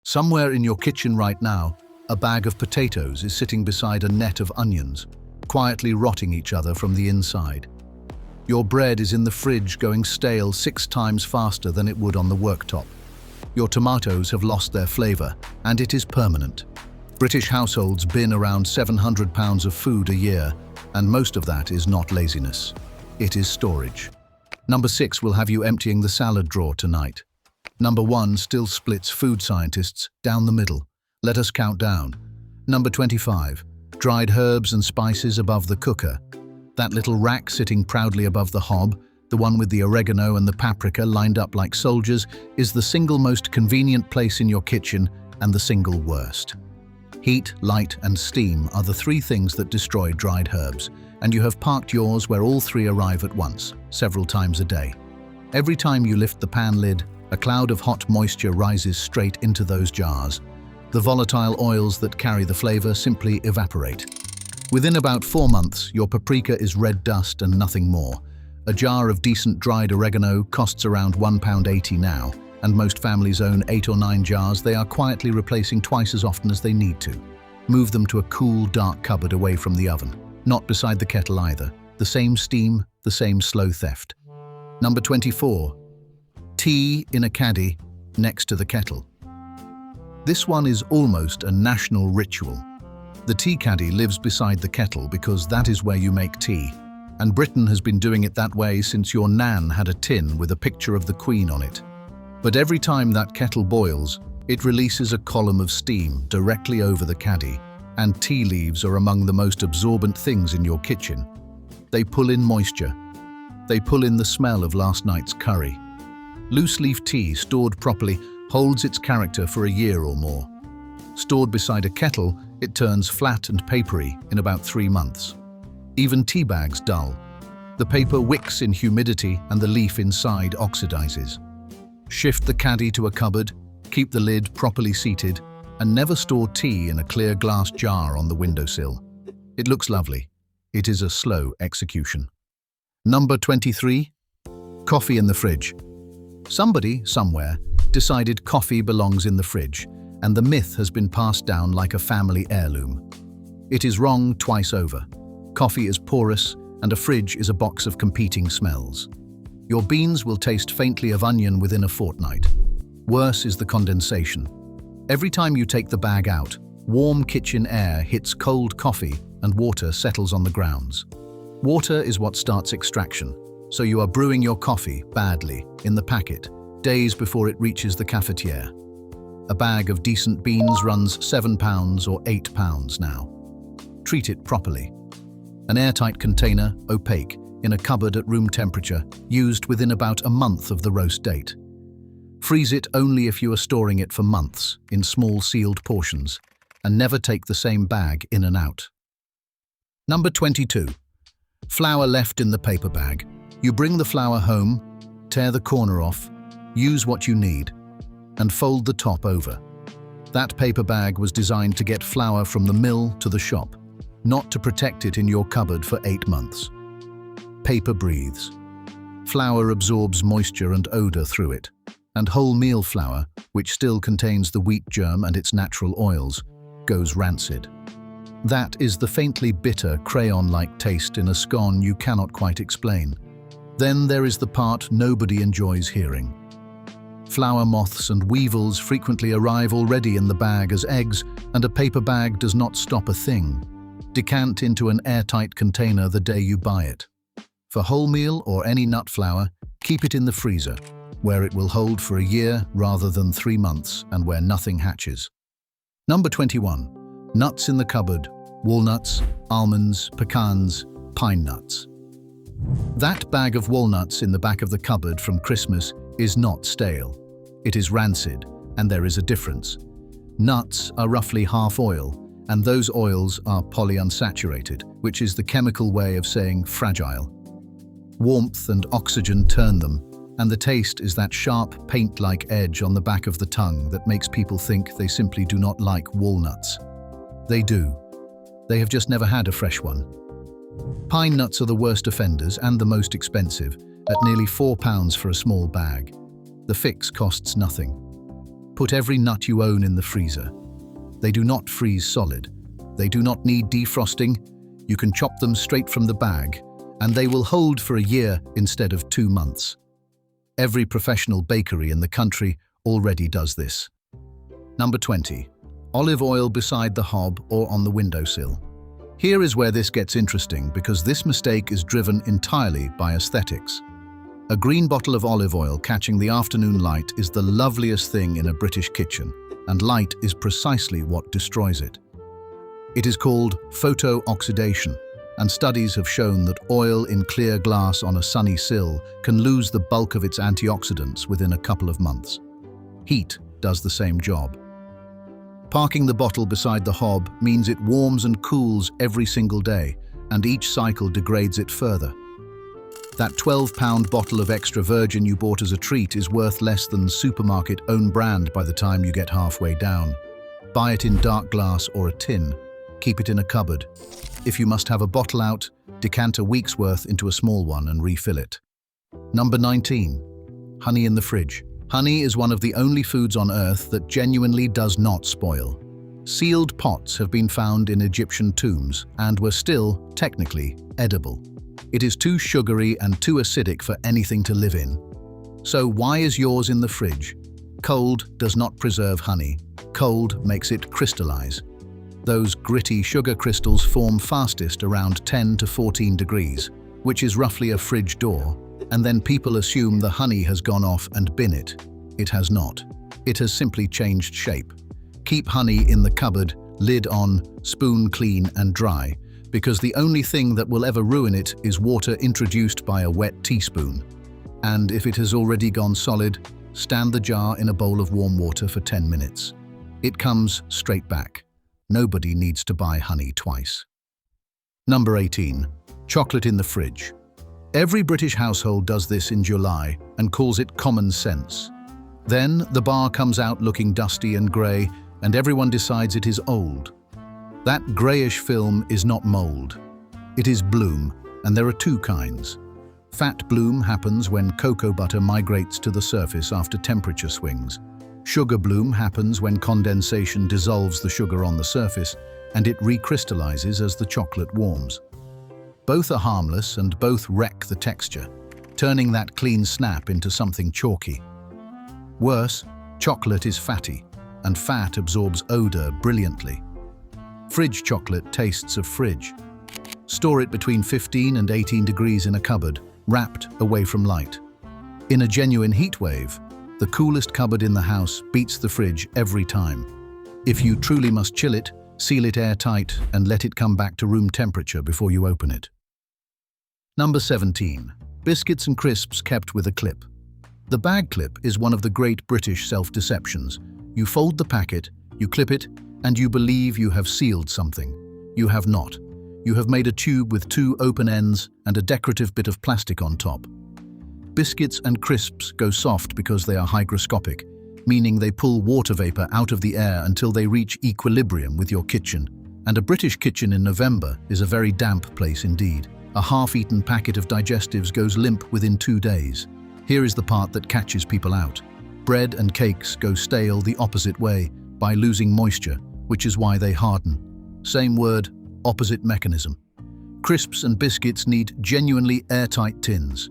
Somewhere in your kitchen right now, a bag of potatoes is sitting beside a net of onions, quietly rotting each other from the inside. Your bread is in the fridge going stale 6 times faster than it would on the worktop. Your tomatoes have lost their flavor, and it is permanent. British households bin around 700 pounds of food a year, and most of that is not laziness. It is storage. Number 6 will have you emptying the salad drawer tonight. Number 1 still splits food scientists down the middle. Let us count down. Number 25, dried herbs and spices above the cooker. That little rack sitting proudly above the hob, the one with the oregano and the paprika lined up like soldiers, is the single most convenient place in your kitchen and the single worst. Heat, light, and steam are the 3 things that destroy dried herbs, and you have parked yours where all 3 arrive at once, several times a day. Every time you lift the pan lid, a cloud of hot moisture rises straight into those jars. The volatile oils that carry the flavor simply evaporate. Within about 4 months, your paprika is red dust and nothing more. A jar of decent dried oregano costs around £1.80 now, and most families own 8 or 9 jars they are quietly replacing twice as often as they need to. Move them to a cool, dark cupboard away from the oven. Not beside the kettle either. The same steam, the same slow theft. Number 24. Tea in a caddy next to the kettle. This one is almost a national ritual. The tea caddy lives beside the kettle because that is where you make tea, and Britain has been doing it that way since your nan had a tin with a picture of the Queen on it. But every time that kettle boils, it releases a column of steam directly over the caddy, and tea leaves are among the most absorbent things in your kitchen. They pull in moisture. They pull in the smell of last night's curry. Loose-leaf tea stored properly holds its character for a year or more. Stored beside a kettle, it turns flat and papery in about 3 months. Even tea bags dull. The paper wicks in humidity and the leaf inside oxidizes. Shift the caddy to a cupboard, keep the lid properly seated, and never store tea in a clear glass jar on the windowsill. It looks lovely. It is a slow execution. Number 23. Coffee in the fridge. Somebody, somewhere, decided coffee belongs in the fridge, and the myth has been passed down like a family heirloom. It is wrong twice over. Coffee is porous, and a fridge is a box of competing smells. Your beans will taste faintly of onion within a fortnight. Worse is the condensation. Every time you take the bag out, warm kitchen air hits cold coffee and water settles on the grounds. Water is what starts extraction, so you are brewing your coffee badly in the packet, days before it reaches the cafetiere. A bag of decent beans runs £7 or £8 now. Treat it properly. An airtight container, opaque, in a cupboard at room temperature, used within about a month of the roast date. Freeze it only if you are storing it for months, in small sealed portions, and never take the same bag in and out. Number 22. Flour left in the paper bag. You bring the flour home, tear the corner off, use what you need, and fold the top over. That paper bag was designed to get flour from the mill to the shop, not to protect it in your cupboard for 8 months. Paper breathes. Flour absorbs moisture and odor through it, and wholemeal flour, which still contains the wheat germ and its natural oils, goes rancid. That is the faintly bitter, crayon-like taste in a scone you cannot quite explain. Then there is the part nobody enjoys hearing. Flour moths and weevils frequently arrive already in the bag as eggs, and a paper bag does not stop a thing. Decant into an airtight container the day you buy it. For wholemeal or any nut flour, keep it in the freezer, where it will hold for a year rather than 3 months and where nothing hatches. Number 21. Nuts in the cupboard. Walnuts, almonds, pecans, pine nuts. That bag of walnuts in the back of the cupboard from Christmas is not stale. It is rancid, and there is a difference. Nuts are roughly half oil, and those oils are polyunsaturated, which is the chemical way of saying fragile. Warmth and oxygen turn them, and the taste is that sharp, paint-like edge on the back of the tongue that makes people think they simply do not like walnuts. They do. They have just never had a fresh one. Pine nuts are the worst offenders and the most expensive, at nearly £4 for a small bag. The fix costs nothing. Put every nut you own in the freezer. They do not freeze solid. They do not need defrosting. You can chop them straight from the bag, and they will hold for a year instead of 2 months. Every professional bakery in the country already does this. Number 20. Olive oil beside the hob or on the windowsill. Here is where this gets interesting because this mistake is driven entirely by aesthetics. A green bottle of olive oil catching the afternoon light is the loveliest thing in a British kitchen, and light is precisely what destroys it. It is called photo-oxidation, and studies have shown that oil in clear glass on a sunny sill can lose the bulk of its antioxidants within a couple of months. Heat does the same job. Parking the bottle beside the hob means it warms and cools every single day, and each cycle degrades it further. That 12-pound bottle of extra virgin you bought as a treat is worth less than supermarket own brand by the time you get halfway down. Buy it in dark glass or a tin. Keep it in a cupboard. If you must have a bottle out, decant a week's worth into a small one and refill it. Number 19. Honey in the fridge. Honey is one of the only foods on earth that genuinely does not spoil. Sealed pots have been found in Egyptian tombs and were still, technically, edible. It is too sugary and too acidic for anything to live in. So why is yours in the fridge? Cold does not preserve honey. Cold makes it crystallize. Those gritty sugar crystals form fastest around 10 to 14 degrees, which is roughly a fridge door, and then people assume the honey has gone off and bin it. It has not. It has simply changed shape. Keep honey in the cupboard, lid on, spoon clean and dry, because the only thing that will ever ruin it is water introduced by a wet teaspoon. And if it has already gone solid, stand the jar in a bowl of warm water for 10 minutes. It comes straight back. Nobody needs to buy honey twice. Number 18. Chocolate in the fridge. Every British household does this in July and calls it common sense. Then the bar comes out looking dusty and grey, and everyone decides it is old. That greyish film is not mould. It is bloom, and there are 2 kinds. Fat bloom happens when cocoa butter migrates to the surface after temperature swings. Sugar bloom happens when condensation dissolves the sugar on the surface, and it recrystallizes as the chocolate warms. Both are harmless and both wreck the texture, turning that clean snap into something chalky. Worse, chocolate is fatty, and fat absorbs odor brilliantly. Fridge chocolate tastes of fridge. Store it between 15 and 18 degrees in a cupboard, wrapped away from light. In a genuine heat wave, the coolest cupboard in the house beats the fridge every time. If you truly must chill it, seal it airtight and let it come back to room temperature before you open it. Number 17. Biscuits and crisps kept with a clip. The bag clip is one of the great British self-deceptions. You fold the packet, you clip it, and you believe you have sealed something. You have not. You have made a tube with 2 open ends and a decorative bit of plastic on top. Biscuits and crisps go soft because they are hygroscopic, meaning they pull water vapor out of the air until they reach equilibrium with your kitchen. And a British kitchen in November is a very damp place indeed. A half-eaten packet of digestives goes limp within 2 days. Here is the part that catches people out. Bread and cakes go stale the opposite way, by losing moisture, which is why they harden. Same word, opposite mechanism. Crisps and biscuits need genuinely airtight tins.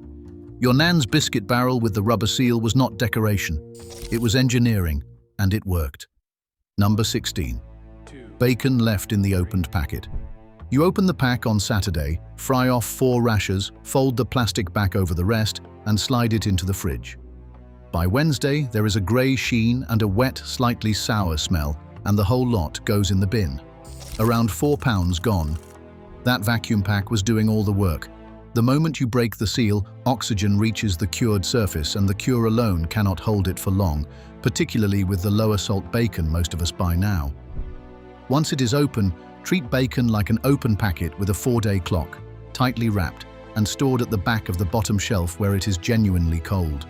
Your nan's biscuit barrel with the rubber seal was not decoration. It was engineering, and it worked. Number 16. Bacon left in the opened packet. You open the pack on Saturday, fry off 4 rashers, fold the plastic back over the rest, and slide it into the fridge. By Wednesday, there is a grey sheen and a wet, slightly sour smell, and the whole lot goes in the bin. Around 4 pounds gone. That vacuum pack was doing all the work. The moment you break the seal, oxygen reaches the cured surface, and the cure alone cannot hold it for long, particularly with the lower salt bacon most of us buy now. Once it is open, treat bacon like an open packet with a 4-day clock, tightly wrapped and stored at the back of the bottom shelf where it is genuinely cold.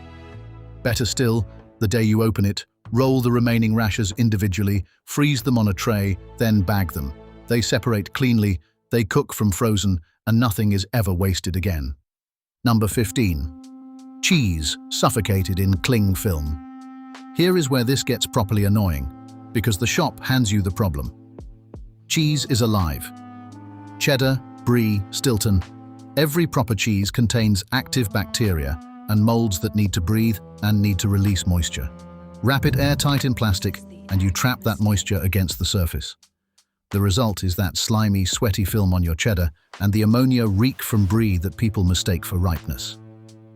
Better still, the day you open it, roll the remaining rashers individually, freeze them on a tray, then bag them. They separate cleanly, they cook from frozen, and nothing is ever wasted again. Number 15. Cheese suffocated in cling film. Here is where this gets properly annoying, because the shop hands you the problem. Cheese is alive. Cheddar, Brie, Stilton. Every proper cheese contains active bacteria and molds that need to breathe and need to release moisture. Wrap it airtight in plastic and you trap that moisture against the surface. The result is that slimy, sweaty film on your cheddar and the ammonia reek from brie that people mistake for ripeness.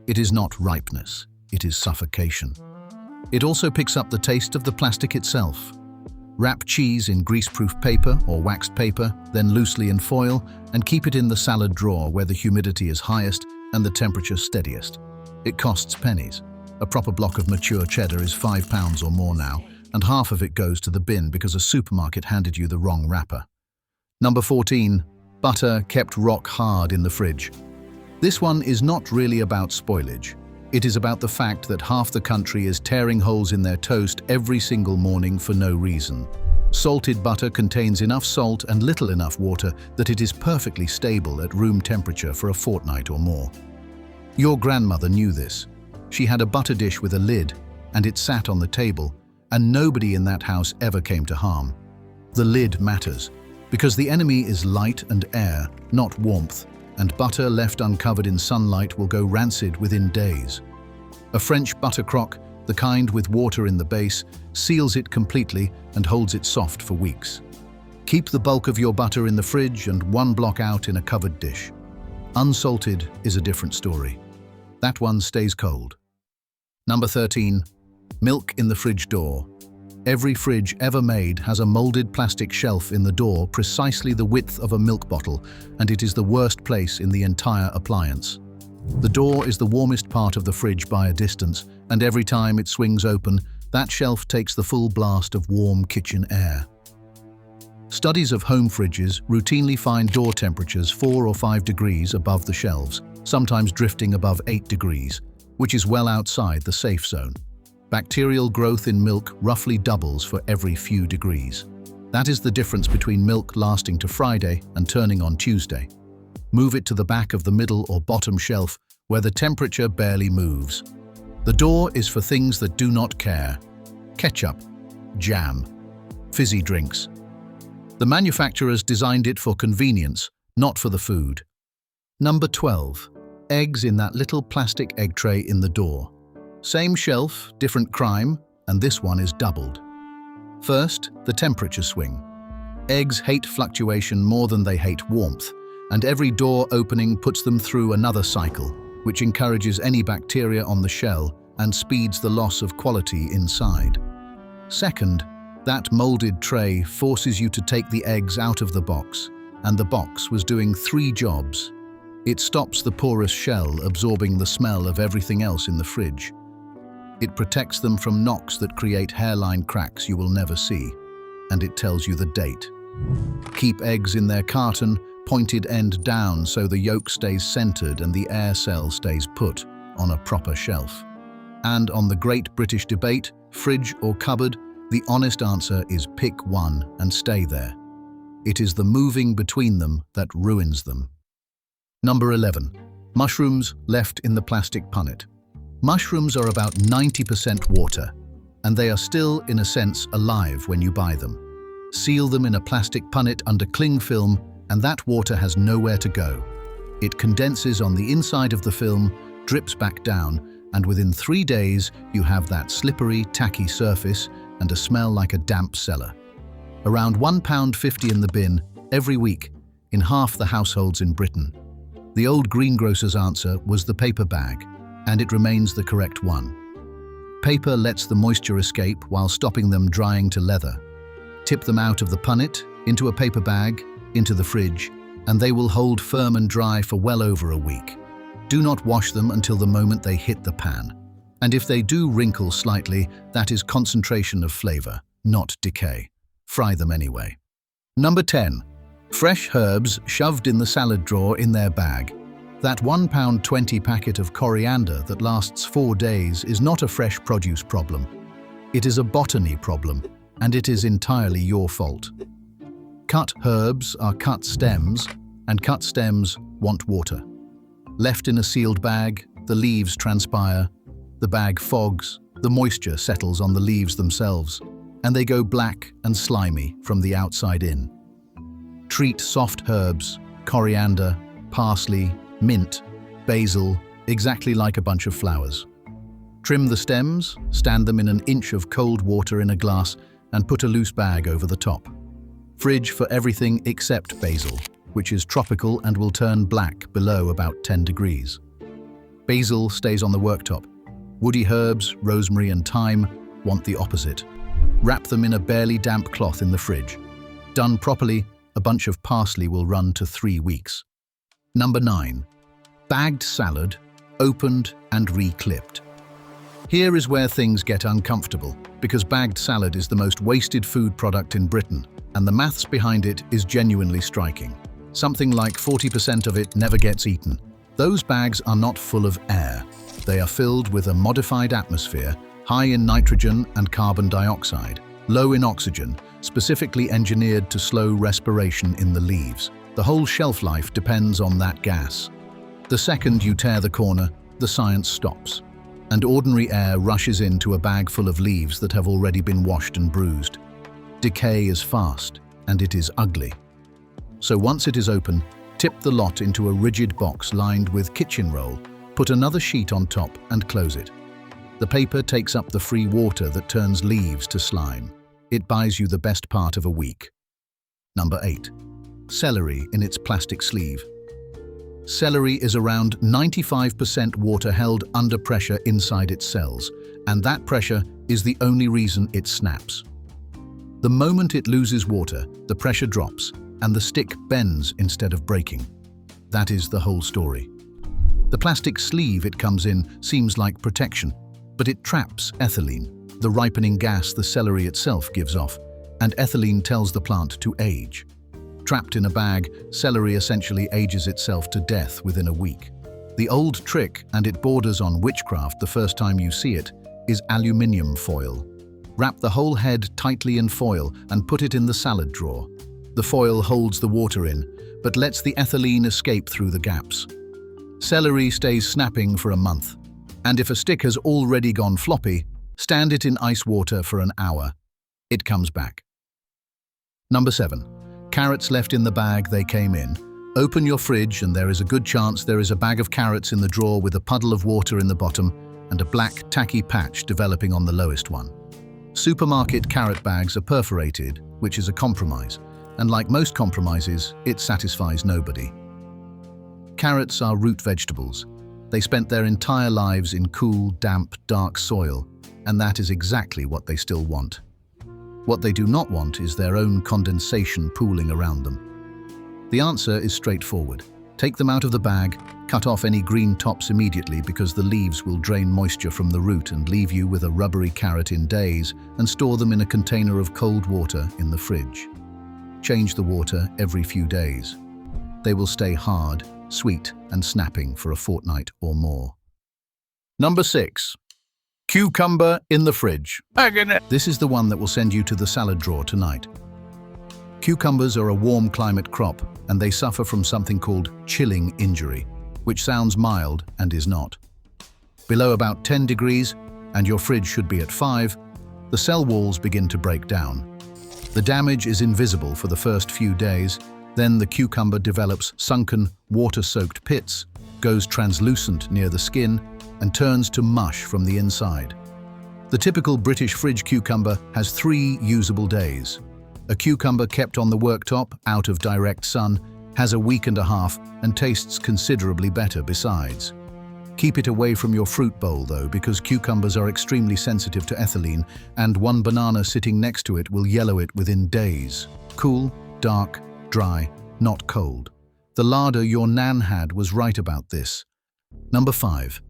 It is not ripeness, it is suffocation. It also picks up the taste of the plastic itself. Wrap cheese in greaseproof paper or waxed paper, then loosely in foil, and keep it in the salad drawer where the humidity is highest and the temperature steadiest. It costs pennies. A proper block of mature cheddar is £5 or more now, and half of it goes to the bin because a supermarket handed you the wrong wrapper. Number 14. Butter kept rock hard in the fridge. This one is not really about spoilage. It is about the fact that half the country is tearing holes in their toast every single morning for no reason. Salted butter contains enough salt and little enough water that it is perfectly stable at room temperature for a fortnight or more. Your grandmother knew this. She had a butter dish with a lid, and it sat on the table, and nobody in that house ever came to harm. The lid matters, because the enemy is light and air, not warmth, and butter left uncovered in sunlight will go rancid within days. A French butter crock, the kind with water in the base, seals it completely and holds it soft for weeks. Keep the bulk of your butter in the fridge and one block out in a covered dish. Unsalted is a different story. That one stays cold. Number 13. Milk in the fridge door. Every fridge ever made has a molded plastic shelf in the door precisely the width of a milk bottle, and it is the worst place in the entire appliance. The door is the warmest part of the fridge by a distance, and every time it swings open, that shelf takes the full blast of warm kitchen air. Studies of home fridges routinely find door temperatures 4 or 5 degrees above the shelves, sometimes drifting above 8 degrees, which is well outside the safe zone. Bacterial growth in milk roughly doubles for every few degrees. That is the difference between milk lasting to Friday and turning on Tuesday. Move it to the back of the middle or bottom shelf where the temperature barely moves. The door is for things that do not care. Ketchup, jam, fizzy drinks. The manufacturers designed it for convenience, not for the food. Number 12. Eggs in that little plastic egg tray in the door. Same shelf, different crime, and this one is doubled. First, the temperature swing. Eggs hate fluctuation more than they hate warmth, and every door opening puts them through another cycle, which encourages any bacteria on the shell and speeds the loss of quality inside. Second, that molded tray forces you to take the eggs out of the box, and the box was doing 3 jobs. It stops the porous shell absorbing the smell of everything else in the fridge. It protects them from knocks that create hairline cracks you will never see, and it tells you the date. Keep eggs in their carton, pointed end down so the yolk stays centered and the air cell stays put on a proper shelf. And on the great British debate, fridge or cupboard, the honest answer is pick one and stay there. It is the moving between them that ruins them. Number 11. Mushrooms left in the plastic punnet. Mushrooms are about 90% water, and they are still, in a sense, alive when you buy them. Seal them in a plastic punnet under cling film, and that water has nowhere to go. It condenses on the inside of the film, drips back down, and within 3 days you have that slippery, tacky surface and a smell like a damp cellar. Around £1.50 in the bin every week in half the households in Britain. The old greengrocer's answer was the paper bag, and it remains the correct one. Paper lets the moisture escape while stopping them drying to leather. Tip them out of the punnet, into a paper bag, into the fridge, and they will hold firm and dry for well over a week. Do not wash them until the moment they hit the pan. And if they do wrinkle slightly, that is concentration of flavor, not decay. Fry them anyway. Number 10. Fresh herbs shoved in the salad drawer in their bag. That £1.20 packet of coriander that lasts 4 days is not a fresh produce problem. It is a botany problem, and it is entirely your fault. Cut herbs are cut stems, and cut stems want water. Left in a sealed bag, the leaves transpire, the bag fogs, The moisture settles on the leaves themselves, and they go black and slimy from the outside in. Treat soft herbs, coriander, parsley, mint, basil, exactly like a bunch of flowers. Trim the stems, stand them in an inch of cold water in a glass, and put a loose bag over the top. Fridge for everything except basil, which is tropical and will turn black below about 10 degrees. Basil stays on the worktop. Woody herbs, rosemary and thyme want the opposite. Wrap them in a barely damp cloth in the fridge. Done properly, a bunch of parsley will run to 3 weeks. Number 9. Bagged salad, opened and re-clipped. Here is where things get uncomfortable, because bagged salad is the most wasted food product in Britain, and the maths behind it is genuinely striking. Something like 40% of it never gets eaten. Those bags are not full of air. They are filled with a modified atmosphere, high in nitrogen and carbon dioxide, low in oxygen, specifically engineered to slow respiration in the leaves. The whole shelf life depends on that gas. The second you tear the corner, the science stops, and ordinary air rushes into a bag full of leaves that have already been washed and bruised. Decay is fast, and it is ugly. So once it is open, tip the lot into a rigid box lined with kitchen roll, put another sheet on top and close it. The paper takes up the free water that turns leaves to slime. It buys you the best part of a week. Number 8. Celery in its plastic sleeve. Celery is around 95% water held under pressure inside its cells, and that pressure is the only reason it snaps. The moment it loses water, the pressure drops, and the stick bends instead of breaking. That is the whole story. The plastic sleeve it comes in seems like protection, but it traps ethylene, the ripening gas the celery itself gives off, and ethylene tells the plant to age. Trapped in a bag, celery essentially ages itself to death within a week. The old trick, and it borders on witchcraft the first time you see it, is aluminium foil. Wrap the whole head tightly in foil and put it in the salad drawer. The foil holds the water in, but lets the ethylene escape through the gaps. Celery stays snapping for a month, and if a stick has already gone floppy, stand it in ice water for an hour. It comes back. Number 7. Carrots left in the bag they came in. Open your fridge and there is a good chance there is a bag of carrots in the drawer with a puddle of water in the bottom and a black, tacky patch developing on the lowest one. Supermarket carrot bags are perforated, which is a compromise, and like most compromises, it satisfies nobody. Carrots are root vegetables. They spent their entire lives in cool, damp, dark soil, and that is exactly what they still want. What they do not want is their own condensation pooling around them. The answer is straightforward. Take them out of the bag, cut off any green tops immediately because the leaves will drain moisture from the root and leave you with a rubbery carrot in days, and store them in a container of cold water in the fridge. Change the water every few days. They will stay hard, sweet, and snapping for a fortnight or more. Number 6. Cucumber in the fridge. This is the one that will send you to the salad drawer tonight. Cucumbers are a warm climate crop, and they suffer from something called chilling injury, which sounds mild and is not. Below about 10 degrees, and your fridge should be at 5, the cell walls begin to break down. The damage is invisible for the first few days, then the cucumber develops sunken, water-soaked pits, goes translucent near the skin, and turns to mush from the inside. The typical British fridge cucumber has 3 usable days. A cucumber kept on the worktop, out of direct sun, has a week and a half and tastes considerably better besides. Keep it away from your fruit bowl though, because cucumbers are extremely sensitive to ethylene, and one banana sitting next to it will yellow it within days. Cool, dark, dry, not cold. The larder your nan had was right about this. Number 5.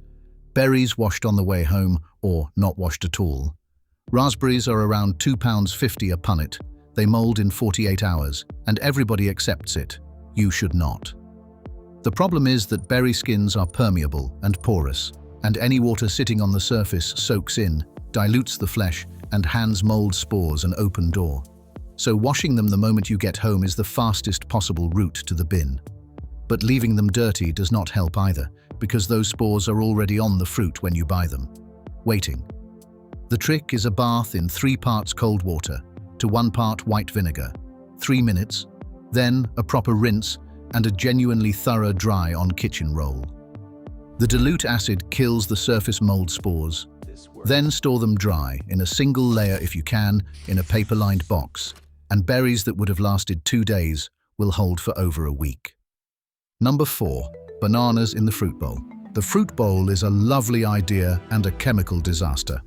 Berries washed on the way home, or not washed at all. Raspberries are around £2.50 a punnet. They mold in 48 hours, and everybody accepts it. You should not. The problem is that berry skins are permeable and porous, and any water sitting on the surface soaks in, dilutes the flesh, and hands mold spores an open door. So washing them the moment you get home is the fastest possible route to the bin. But leaving them dirty does not help either, because those spores are already on the fruit when you buy them, waiting. The trick is a bath in 3 parts cold water to 1 part white vinegar, 3 minutes, then a proper rinse and a genuinely thorough dry on kitchen roll. The dilute acid kills the surface mold spores. Then store them dry in a single layer if you can, in a paper-lined box, and berries that would have lasted 2 days will hold for over a week. Number 4. Bananas in the fruit bowl. The fruit bowl is a lovely idea and a chemical disaster.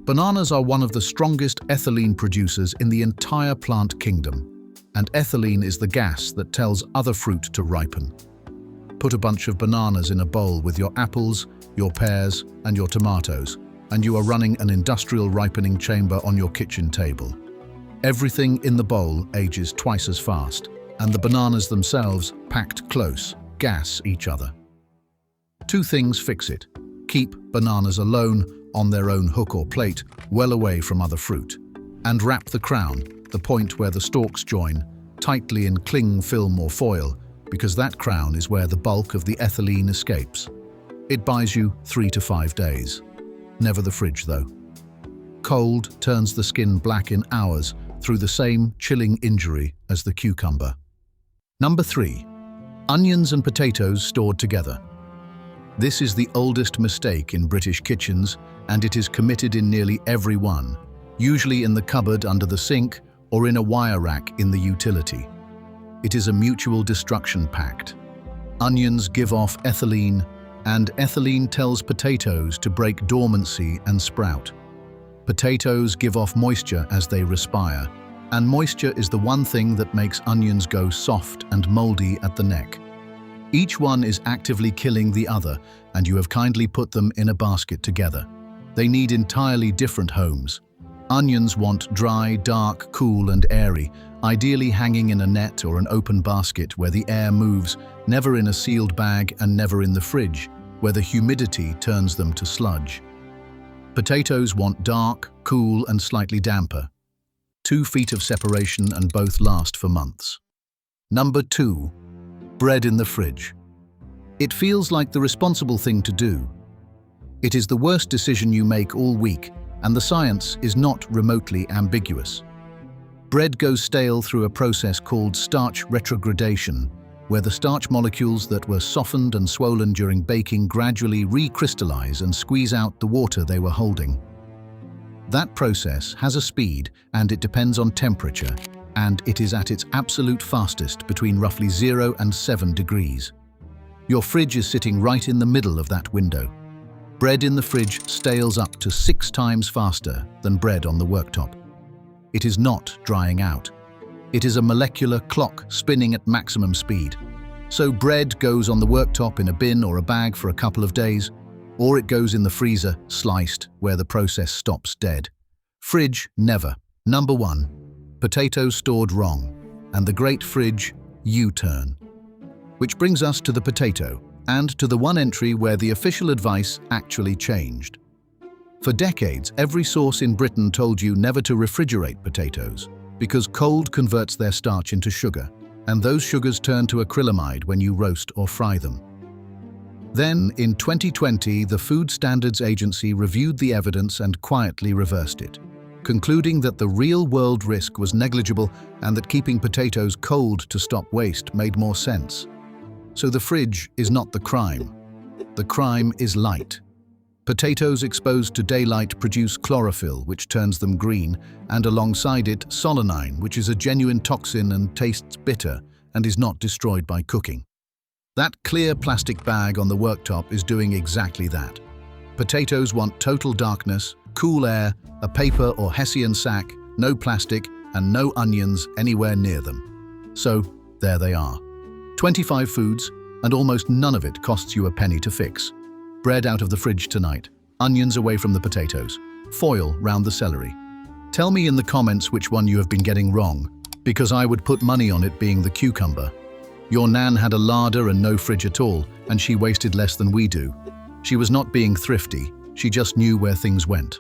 Bananas are one of the strongest ethylene producers in the entire plant kingdom, and ethylene is the gas that tells other fruit to ripen. Put a bunch of bananas in a bowl with your apples, your pears, and your tomatoes, and you are running an industrial ripening chamber on your kitchen table. Everything in the bowl ages twice as fast, and the bananas themselves, packed close, gas each other. 2 things fix it. Keep bananas alone, on their own hook or plate, well away from other fruit. And wrap the crown, the point where the stalks join, tightly in cling film or foil, because that crown is where the bulk of the ethylene escapes. It buys you 3 to 5 days. Never the fridge, though. Cold turns the skin black in hours through the same chilling injury as the cucumber. Number 3. Onions and potatoes stored together. This is the oldest mistake in British kitchens, and it is committed in nearly every one, usually in the cupboard under the sink or in a wire rack in the utility. It is a mutual destruction pact. Onions give off ethylene, and ethylene tells potatoes to break dormancy and sprout. Potatoes give off moisture as they respire, and moisture is the one thing that makes onions go soft and moldy at the neck. Each one is actively killing the other, and you have kindly put them in a basket together. They need entirely different homes. Onions want dry, dark, cool and airy, ideally hanging in a net or an open basket where the air moves, never in a sealed bag and never in the fridge, where the humidity turns them to sludge. Potatoes want dark, cool and slightly damper. 2 feet of separation and both last for months. Number 2. Bread in the fridge. It feels like the responsible thing to do. It is the worst decision you make all week, and the science is not remotely ambiguous. Bread goes stale through a process called starch retrogradation, where the starch molecules that were softened and swollen during baking gradually recrystallize and squeeze out the water they were holding. That process has a speed, and it depends on temperature, and it is at its absolute fastest between roughly 0 and 7 degrees. Your fridge is sitting right in the middle of that window. Bread in the fridge stales up to 6 times faster than bread on the worktop. It is not drying out. It is a molecular clock spinning at maximum speed. So bread goes on the worktop in a bin or a bag for a couple of days, or it goes in the freezer, sliced, where the process stops dead. Fridge, never. Number 1. Potatoes stored wrong, and the great fridge U-turn. Which brings us to the potato, and to the one entry where the official advice actually changed. For decades, every source in Britain told you never to refrigerate potatoes, because cold converts their starch into sugar, and those sugars turn to acrylamide when you roast or fry them. Then, in 2020, the Food Standards Agency reviewed the evidence and quietly reversed it, concluding that the real-world risk was negligible and that keeping potatoes cold to stop waste made more sense. So the fridge is not the crime. The crime is light. Potatoes exposed to daylight produce chlorophyll, which turns them green, and alongside it, solanine, which is a genuine toxin and tastes bitter and is not destroyed by cooking. That clear plastic bag on the worktop is doing exactly that. Potatoes want total darkness, cool air, a paper or hessian sack, no plastic, and no onions anywhere near them. So, there they are. 25 foods, and almost none of it costs you a penny to fix. Bread out of the fridge tonight, onions away from the potatoes, foil round the celery. Tell me in the comments which one you have been getting wrong, because I would put money on it being the cucumber. Your nan had a larder and no fridge at all, and she wasted less than we do. She was not being thrifty, she just knew where things went.